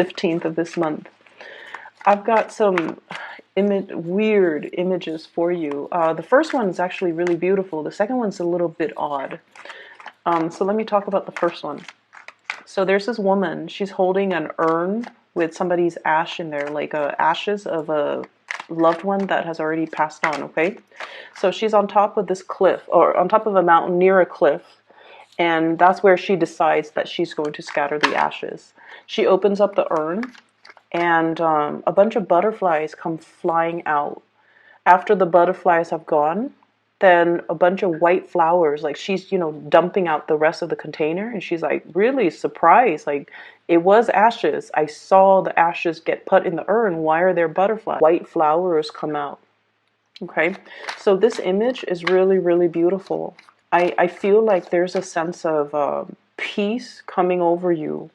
15th of this month. I've got some weird images for you. The first one is actually really beautiful. The second one's a little bit odd. So let me talk about the first one. So there's this woman. She's holding an urn with somebody's ash in there, like ashes of a loved one that has already passed on, okay? So she's on top of this cliff, or on top of a mountain near a cliff, and that's where she decides that she's going to scatter the ashes. She opens up the urn, and a bunch of butterflies come flying out. After the butterflies have gone, then a bunch of white flowers, like she's, dumping out the rest of the container, and she's like really surprised, like it was ashes. I saw the ashes get put in the urn. Why are there butterflies? White flowers come out. Okay, so this image is really, really beautiful. I feel like there's a sense of peace coming over you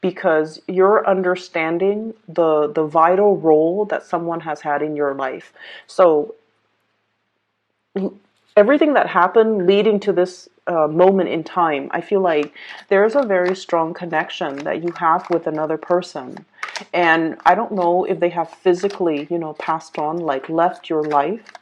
because you're understanding the vital role that someone has had in your life. So everything that happened leading to this moment in time, I feel like there's a very strong connection that you have with another person. And I don't know if they have physically, passed on, like left your life,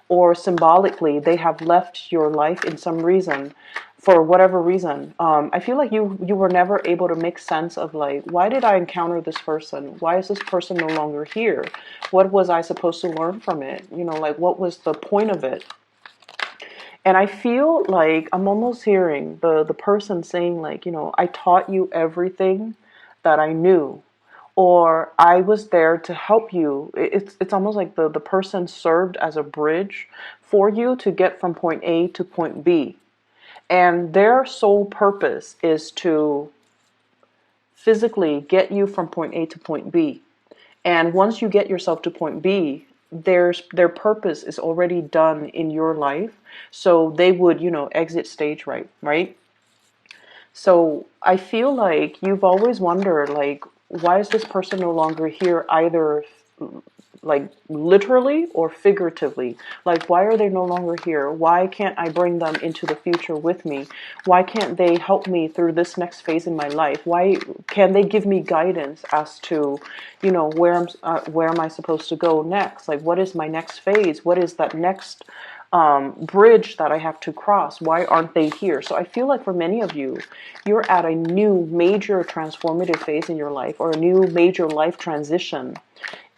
or symbolically they have left your life in some reason, for whatever reason. I feel like you were never able to make sense of like, why did I encounter this person? Why is this person no longer here? What was I supposed to learn from it? Like what was the point of it? And I feel like I'm almost hearing the person saying like, I taught you everything that I knew, or I was there to help you. It's almost like the person served as a bridge for you to get from point A to point B. And their sole purpose is to physically get you from point A to point B. And once you get yourself to point B, their purpose is already done in your life. So they would, exit stage right? So I feel like you've always wondered, like, why is this person no longer here, either like literally or figuratively? Like, why are they no longer here? Why can't I bring them into the future with me? Why can't they help me through this next phase in my life? Why can they give me guidance as to, where am I supposed to go next? Like, what is my next phase? What is that next bridge that I have to cross? Why aren't they here? So I feel like for many of you, you're at a new major transformative phase in your life, or a new major life transition.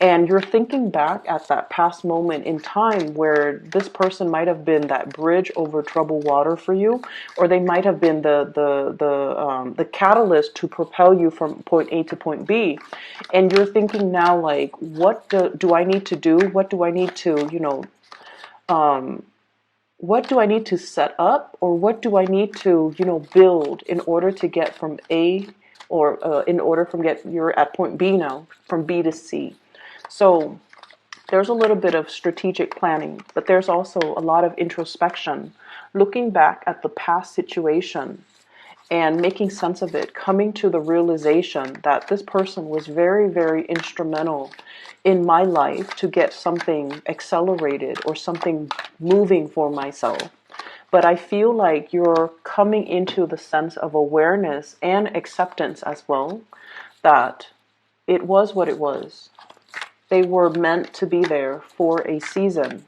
And you're thinking back at that past moment in time where this person might have been that bridge over troubled water for you, or they might have been the catalyst to propel you from point A to point B. And you're thinking now, like, what do I need to do? What do I need to, what do I need to set up, or what do I need to, build in order to get from A, or in order from you're at point B now, from B to C. So there's a little bit of strategic planning, but there's also a lot of introspection, looking back at the past situation and making sense of it, coming to the realization that this person was very, very instrumental in my life to get something accelerated or something moving for myself. But I feel like you're coming into the sense of awareness and acceptance as well, that it was what it was. They were meant to be there for a season,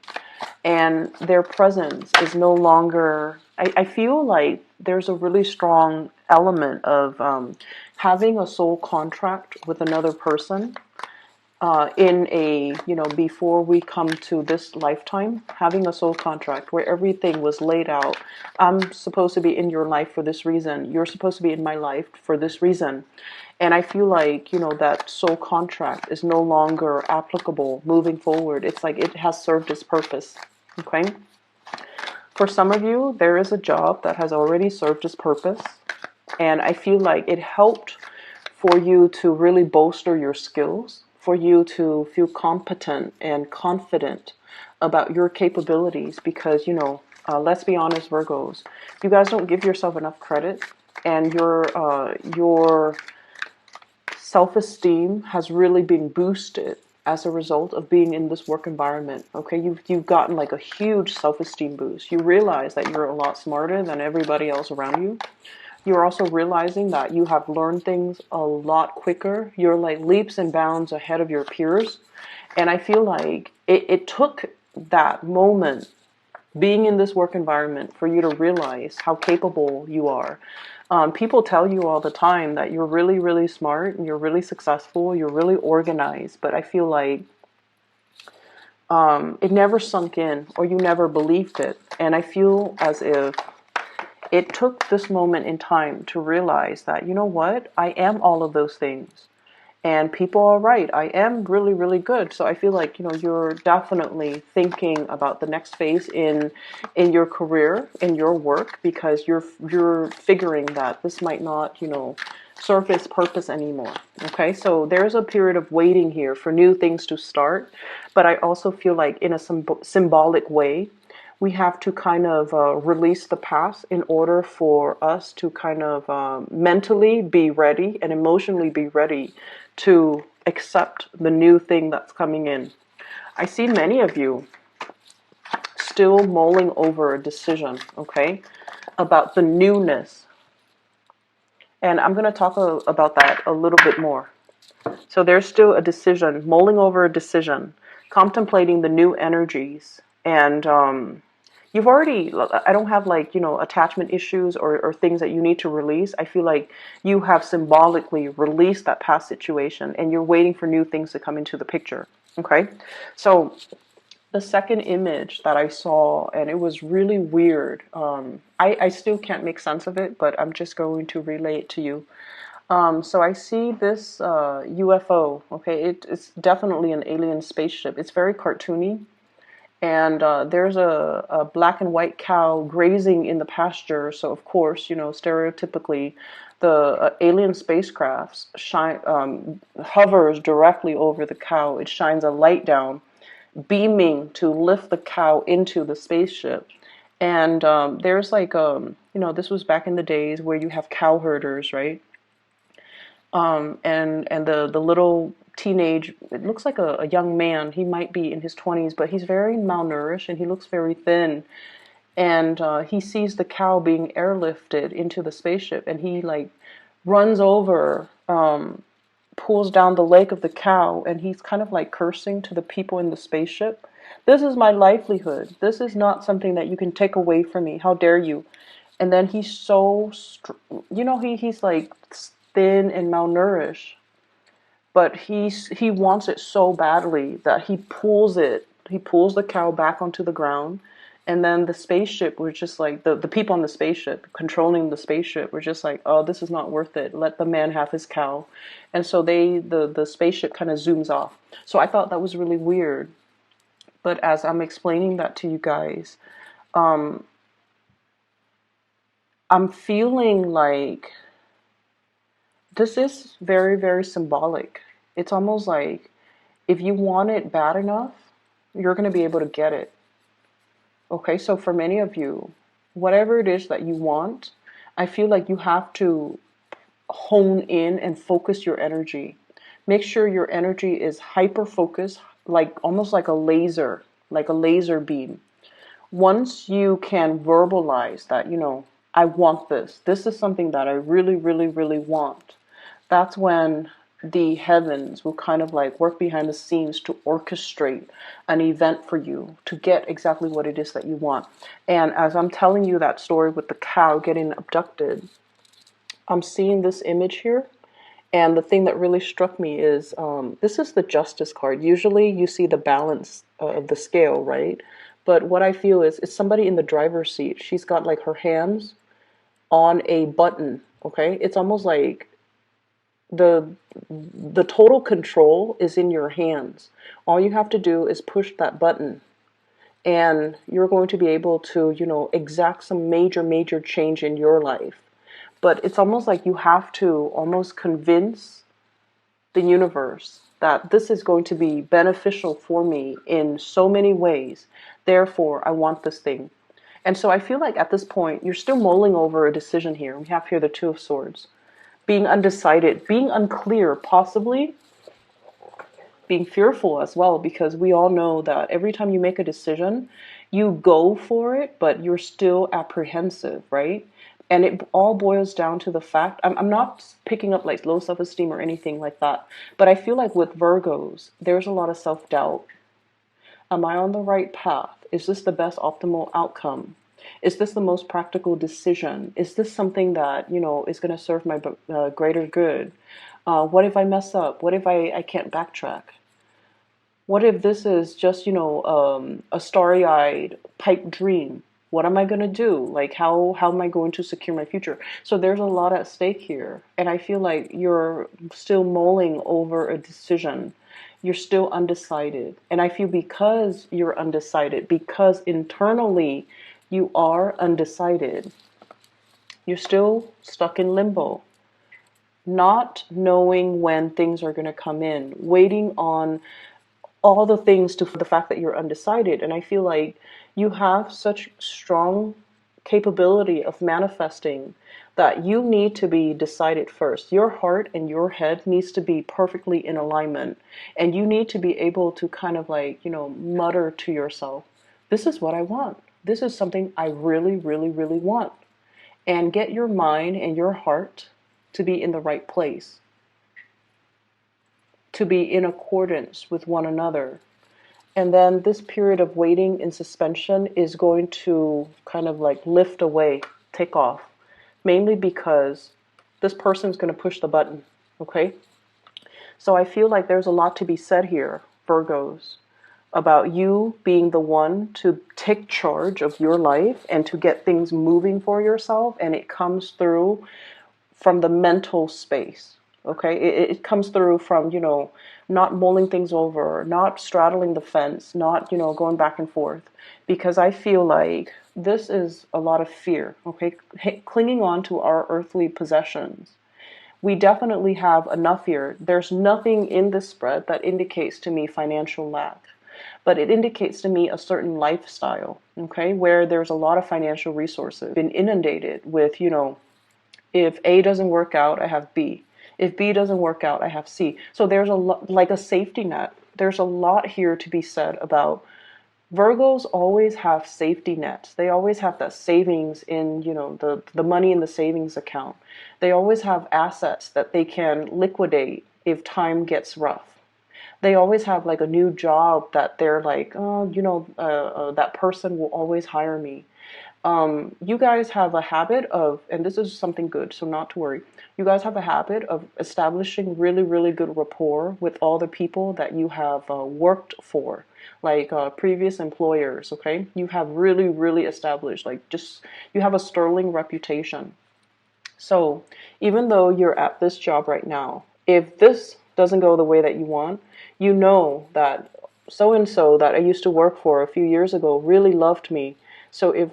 and their presence is no longer, I feel like there's a really strong element of having a soul contract with another person in a, before we come to this lifetime, having a soul contract where everything was laid out. I'm supposed to be in your life for this reason. You're supposed to be in my life for this reason. And I feel like, that soul contract is no longer applicable moving forward. It's like it has served its purpose. Okay? For some of you, there is a job that has already served its purpose. And I feel like it helped for you to really bolster your skills, for you to feel competent and confident about your capabilities, because, let's be honest, Virgos, you guys don't give yourself enough credit, and your self-esteem has really been boosted as a result of being in this work environment. Okay, you've gotten like a huge self-esteem boost. You realize that you're a lot smarter than everybody else around you. You're also realizing that you have learned things a lot quicker. You're like leaps and bounds ahead of your peers. And I feel like it took that moment being in this work environment for you to realize how capable you are. People tell you all the time that you're really, really smart and you're really successful, you're really organized, but I feel like it never sunk in or you never believed it. And I feel as if it took this moment in time to realize that, you know what, I am all of those things. And people are right. I am really, really good. So I feel like, you're definitely thinking about the next phase in your career, in your work, because you're figuring that this might not, serve its purpose anymore. Okay, so there's a period of waiting here for new things to start. But I also feel like in a symbolic way, we have to kind of release the past in order for us to kind of mentally be ready and emotionally be ready to accept the new thing that's coming in. I see many of you still mulling over a decision, okay, about the newness. And I'm going to talk about that a little bit more. So there's still a decision, mulling over a decision, contemplating the new energies. And you've already, I don't have like, attachment issues or things that you need to release. I feel like you have symbolically released that past situation and you're waiting for new things to come into the picture. Okay. So the second image that I saw, and it was really weird. I still can't make sense of it, but I'm just going to relay it to you. So I see this UFO. Okay, it's definitely an alien spaceship. It's very cartoony. And there's a black and white cow grazing in the pasture. So of course, stereotypically, the alien spacecraft hovers directly over the cow. It shines a light down, beaming to lift the cow into the spaceship. And there's like, this was back in the days where you have cow herders, right? And the little teenage, it looks like a young man. He might be in his 20s, but he's very malnourished and he looks very thin. And he sees the cow being airlifted into the spaceship, and he like runs over, pulls down the leg of the cow, and he's kind of like cursing to the people in the spaceship. This is my livelihood. This is not something that you can take away from me. How dare you? And then he's so, he's like thin and malnourished, but he wants it so badly that he pulls the cow back onto the ground. And then the spaceship was just like, the people on the spaceship controlling the spaceship were just like, oh, this is not worth it, let the man have his cow. And so the spaceship kind of zooms off. So I thought that was really weird. But as I'm explaining that to you guys, I'm feeling like this is very, very symbolic. It's almost like if you want it bad enough, you're going to be able to get it. Okay, so for many of you, whatever it is that you want, I feel like you have to hone in and focus your energy. Make sure your energy is hyper focused, like almost like a laser beam. Once you can verbalize that, I want this. This is something that I really, really, really want. That's when the heavens will kind of like work behind the scenes to orchestrate an event for you to get exactly what it is that you want. And as I'm telling you that story with the cow getting abducted, I'm seeing this image here. And the thing that really struck me is this is the Justice card. Usually you see the balance of the scale, right? But what I feel is it's somebody in the driver's seat. She's got like her hands on a button, okay? It's almost like the total control is in your hands. All you have to do is push that button and you're going to be able to, exact some major change in your life. But it's almost like you have to almost convince the universe that this is going to be beneficial for me in so many ways. Therefore, I want this thing. And so I feel like at this point, you're still mulling over a decision here. We have here the Two of Swords. Being undecided, being unclear, possibly being fearful as well, because we all know that every time you make a decision, you go for it, but you're still apprehensive, right? And it all boils down to the fact, I'm not picking up like low self-esteem or anything like that, but I feel like with Virgos, there's a lot of self-doubt. Am I on the right path? Is this the best optimal outcome? Is this the most practical decision? Is this something that, is going to serve my greater good? What if I mess up? What if I can't backtrack? What if this is just, a starry-eyed pipe dream? What am I going to do? Like, how am I going to secure my future? So there's a lot at stake here. And I feel like you're still mulling over a decision. You're still undecided. And I feel because you're undecided, because internally you are undecided, you're still stuck in limbo, not knowing when things are going to come in, waiting on all the things to the fact that you're undecided. And I feel like you have such strong capability of manifesting that you need to be decided first. Your heart and your head needs to be perfectly in alignment. And you need to be able to kind of like, mutter to yourself, this is what I want. This is something I really, really, really want. And get your mind and your heart to be in the right place, to be in accordance with one another. And then this period of waiting in suspension is going to kind of like lift away, take off, mainly because this person's going to push the button, okay? So I feel like there's a lot to be said here, Virgos, about you being the one to take charge of your life and to get things moving for yourself. And it comes through from the mental space. Okay, it comes through from, not mulling things over, not straddling the fence, not, going back and forth. Because I feel like this is a lot of fear, okay? Clinging on to our earthly possessions. We definitely have enough here. There's nothing in this spread that indicates to me financial lack. But it indicates to me a certain lifestyle, okay, where there's a lot of financial resources, been inundated with, if A doesn't work out, I have B. If B doesn't work out, I have C. So there's a lot, like a safety net. There's a lot here to be said about Virgos always have safety nets. They always have that savings in, the money in the savings account. They always have assets that they can liquidate if time gets rough. They always have like a new job that they're like, oh, that person will always hire me. You guys have a habit of, and this is something good, so not to worry. You guys have a habit of establishing really, really good rapport with all the people that you have worked for, like previous employers, okay? You have really, really established, like you have a sterling reputation. So even though you're at this job right now, if this doesn't go the way that you want, you know that so-and-so that I used to work for a few years ago really loved me. So if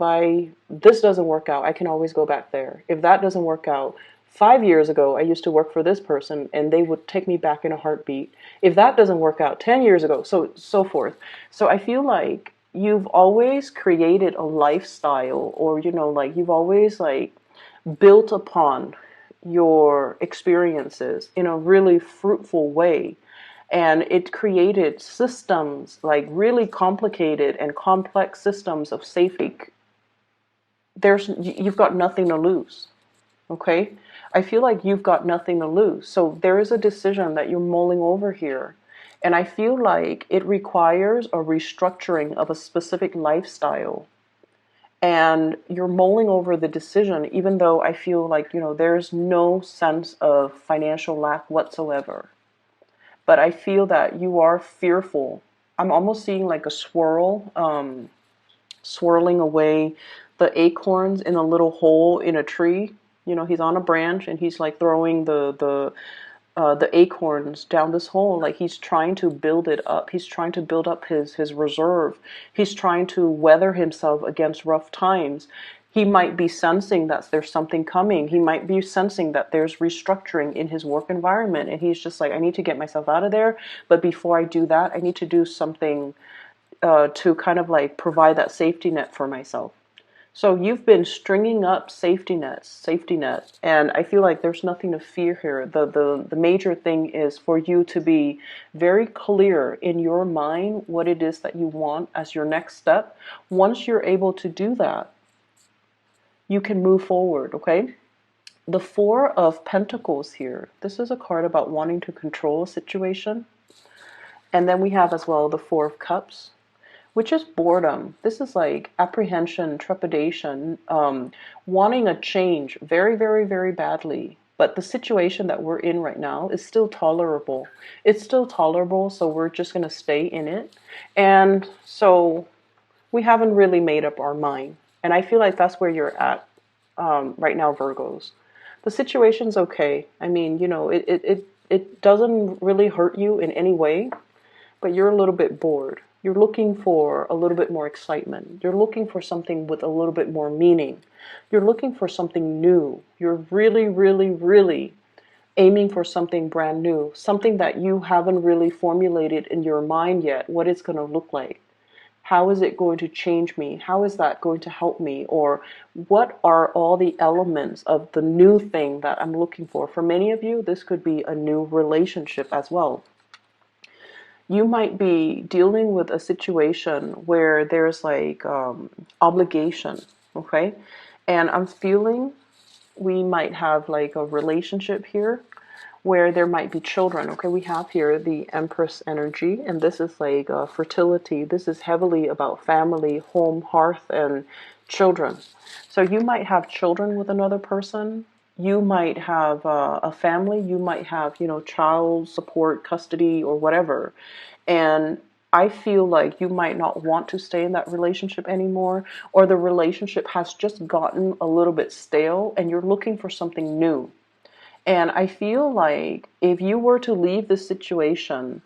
this doesn't work out, I can always go back there. If that doesn't work out, 5 years ago, I used to work for this person and they would take me back in a heartbeat. If that doesn't work out, 10 years ago, so forth. So I feel like you've always created a lifestyle, or, like you've always like built upon your experiences in a really fruitful way. And it created systems, like really complicated and complex systems of safety. You've got nothing to lose, okay? I feel like you've got nothing to lose. So there is a decision that you're mulling over here. And I feel like it requires a restructuring of a specific lifestyle. And you're mulling over the decision, even though I feel like, there's no sense of financial lack whatsoever. But I feel that you are fearful. I'm almost seeing like a swirl, swirling away the acorns in a little hole in a tree. He's on a branch and he's like throwing the acorns down this hole. Like he's trying to build it up. He's trying to build up his reserve. He's trying to weather himself against rough times. He might be sensing that there's something coming. He might be sensing that there's restructuring in his work environment. And he's just like, I need to get myself out of there. But before I do that, I need to do something to kind of like provide that safety net for myself. So you've been stringing up safety nets, and I feel like there's nothing to fear here. The major thing is for you to be very clear in your mind what it is that you want as your next step. Once you're able to do that, you can move forward, okay? The Four of Pentacles here. This is a card about wanting to control a situation. And then we have as well the Four of Cups, which is boredom. This is like apprehension, trepidation, wanting a change very, very, very badly. But the situation that we're in right now is still tolerable. It's still tolerable, so we're just going to stay in it. And so we haven't really made up our mind. And I feel like that's where you're at right now, Virgos. The situation's okay. I mean, you know, it doesn't really hurt you in any way, but you're a little bit bored. You're looking for a little bit more excitement. You're looking for something with a little bit more meaning. You're looking for something new. You're really, really, really aiming for something brand new, something that you haven't really formulated in your mind yet, what it's going to look like. How is it going to change me? How is that going to help me? Or what are all the elements of the new thing that I'm looking for? For many of you, this could be a new relationship as well. You might be dealing with a situation where there's like obligation, okay? And I'm feeling we might have like a relationship here where there might be children. Okay, we have here the Empress energy, and this is like fertility. This is heavily about family, home, hearth, and children. So you might have children with another person. You might have a family. You might have, you know, child support, custody, or whatever. And I feel like you might not want to stay in that relationship anymore, or the relationship has just gotten a little bit stale and you're looking for something new. And I feel like if you were to leave this situation,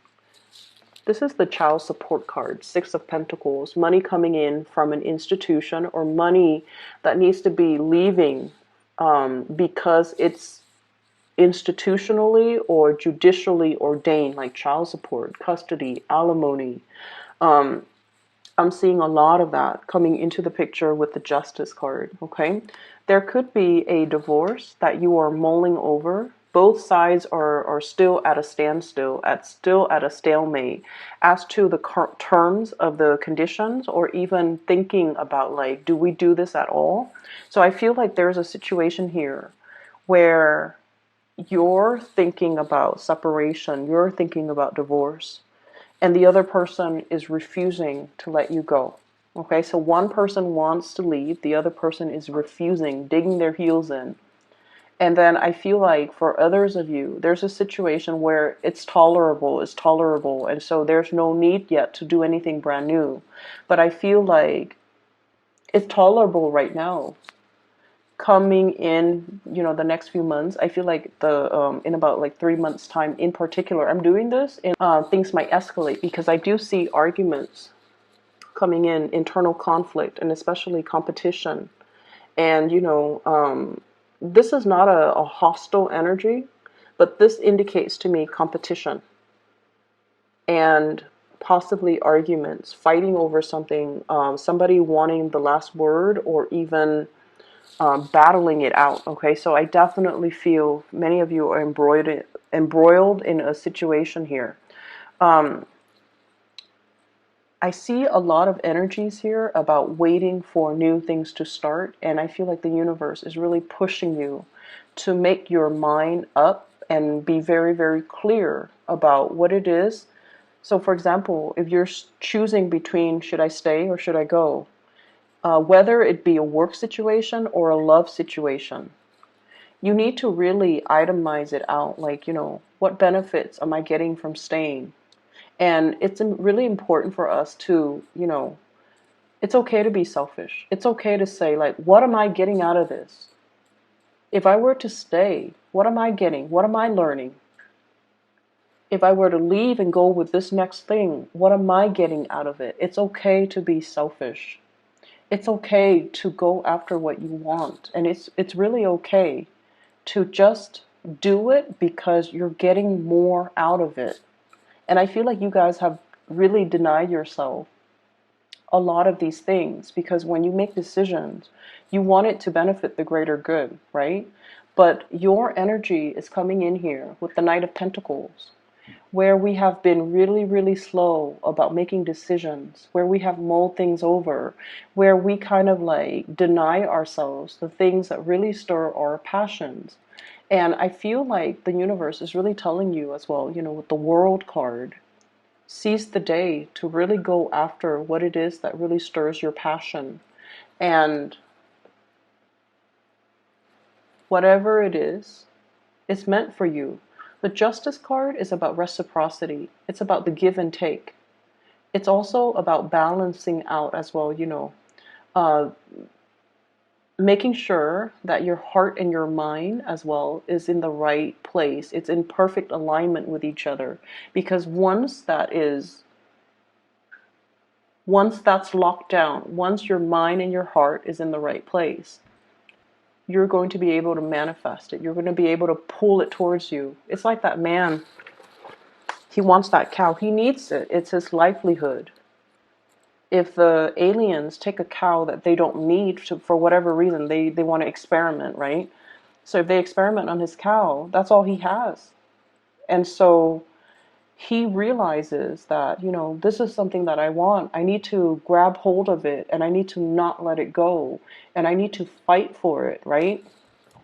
this is the child support card, Six of Pentacles, money coming in from an institution or money that needs to be leaving because it's institutionally or judicially ordained, like child support, custody, alimony. I'm seeing a lot of that coming into the picture with the Justice card, okay? There could be a divorce that you are mulling over. Both sides are still at a standstill, still at a stalemate as to the terms of the conditions, or even thinking about like, do we do this at all? So I feel like there's a situation here where you're thinking about separation, you're thinking about divorce, and the other person is refusing to let you go. Okay, so one person wants to leave, the other person is refusing, digging their heels in. And then I feel like for others of you, there's a situation where it's tolerable, and so there's no need yet to do anything brand new. But I feel like it's tolerable right now. Coming in, you know, the next few months, I feel like in about like 3 months time in particular, I'm doing this and things might escalate because I do see arguments coming in, internal conflict, and especially competition. And you know, this is not a hostile energy, but this indicates to me competition and possibly arguments, fighting over something, somebody wanting the last word, or even battling it out. Okay, so I definitely feel many of you are embroiled in a situation here. I see a lot of energies here about waiting for new things to start, and I feel like the universe is really pushing you to make your mind up and be very, very clear about what it is. So for example, if you're choosing between should I stay or should I go, whether it be a work situation or a love situation, you need to really itemize it out. Like, you know, what benefits am I getting from staying? And it's really important for us to, you know, it's okay to be selfish. It's okay to say, like, what am I getting out of this? If I were to stay, what am I getting? What am I learning? If I were to leave and go with this next thing, what am I getting out of it? It's okay to be selfish. It's okay to go after what you want. And it's really okay to just do it because you're getting more out of it. And I feel like you guys have really denied yourself a lot of these things, because when you make decisions, you want it to benefit the greater good, right? But your energy is coming in here with the Knight of Pentacles. where we have been really, really slow about making decisions, where we have mulled things over, where we kind of like deny ourselves the things that really stir our passions. And I feel like the universe is really telling you as well, with the World card, seize the day to really go after what it is that really stirs your passion. And whatever it is, it's meant for you. The Justice card is about reciprocity. It's about the give and take. It's also about balancing out as well, uh, making sure that your heart and your mind as well is in the right place. It's in perfect alignment with each other. Because once that's locked down, once your mind and your heart is in the right place, you're going to be able to manifest it. You're going to be able to pull it towards you. It's like that man. He wants that cow. He needs it. It's his livelihood. If the aliens take a cow that they don't need for whatever reason, they want to experiment, right? So if they experiment on his cow, that's all he has. And so he realizes that, this is something that I want. I need to grab hold of it and I need to not let it go. And I need to fight for it, right?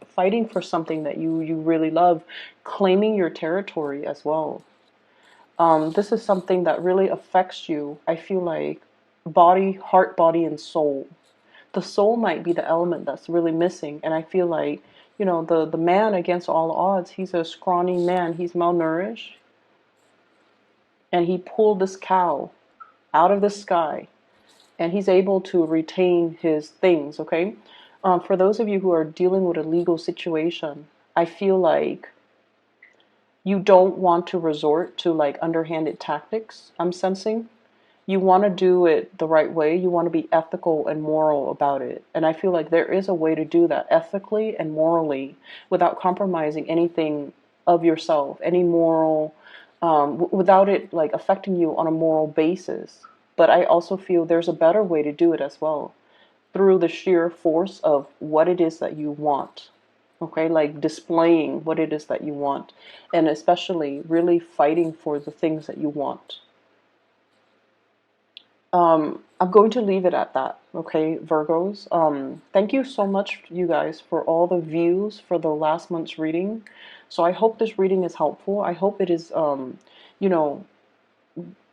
Fighting for something that you really love, claiming your territory as well. This is something that really affects you, I feel like, body, heart, body, and soul. The soul might be the element that's really missing. And I feel like, the man against all odds, he's a scrawny man. He's malnourished. And he pulled this cow out of the sky. And he's able to retain his things, okay? For those of you who are dealing with a legal situation, I feel like you don't want to resort to like underhanded tactics, I'm sensing. You want to do it the right way. You want to be ethical and moral about it. And I feel like there is a way to do that ethically and morally without compromising anything of yourself, any moral, without it like affecting you on a moral basis. But I also feel there's a better way to do it as well, through the sheer force of what it is that you want. Okay, like displaying what it is that you want, and especially really fighting for the things that you want. I'm going to leave it at that, okay, Virgos. Thank you so much, you guys, for all the views for the last month's reading. So I hope this reading is helpful. I hope it is, you know,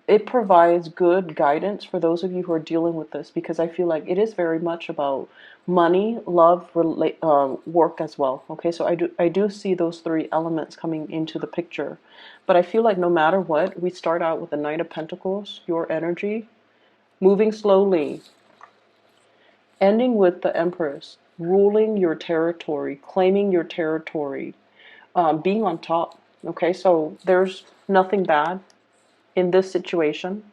it provides good guidance for those of you who are dealing with this, because I feel like it is very much about money, love, work as well. Okay, so I do see those three elements coming into the picture, but I feel like no matter what, we start out with the Knight of Pentacles, your energy, moving slowly, ending with the Empress, ruling your territory, claiming your territory, being on top. Okay, so there's nothing bad in this situation.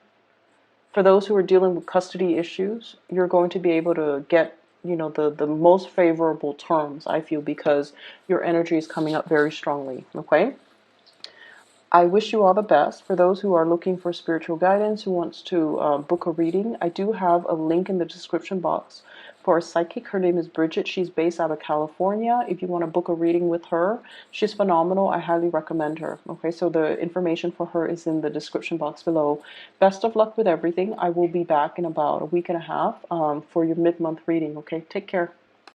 For those who are dealing with custody issues, you're going to be able to get, the most favorable terms, I feel, because your energy is coming up very strongly. Okay? I wish you all the best. For those who are looking for spiritual guidance, who wants to book a reading, I do have a link in the description box for a psychic. Her name is Bridget. She's based out of California. If you want to book a reading with her, she's phenomenal. I highly recommend her. Okay, so the information for her is in the description box below. Best of luck with everything. I will be back in about a week and a half for your mid-month reading. Okay, take care.